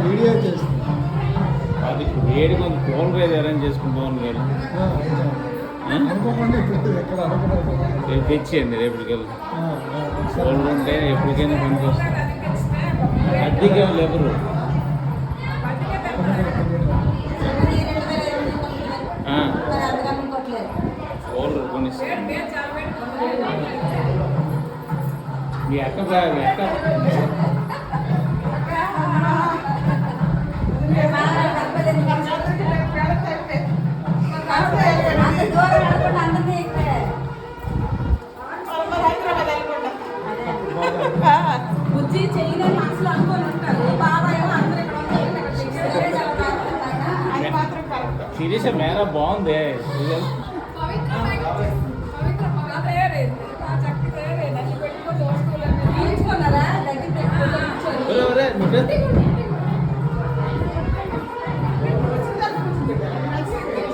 video చేస్తుంది అది వేడి కొంచెం ఫోన్ రేజ్ అరేంజ్ చేసుకుంటాం గారు అనుకోకుండా ఇప్పుడు ఎక్కడ అనుకోలేదు రేపు తెచ్చేయండి రేపటికి వెళ్ళి ఫోన్ ఉంటే ఎప్పటికైనా పనికి వస్తుంది అద్దెకి ఎవరు ఫోన్ కొనిస్తాను మీ అక్క మీ అక్క బుజ్జి చేయని మనసులో అనుకొని ఉంటారు బాబాయ్ అందరూ శిరీష మేర బాగుంది తీర్చుకున్నారా దగ్గర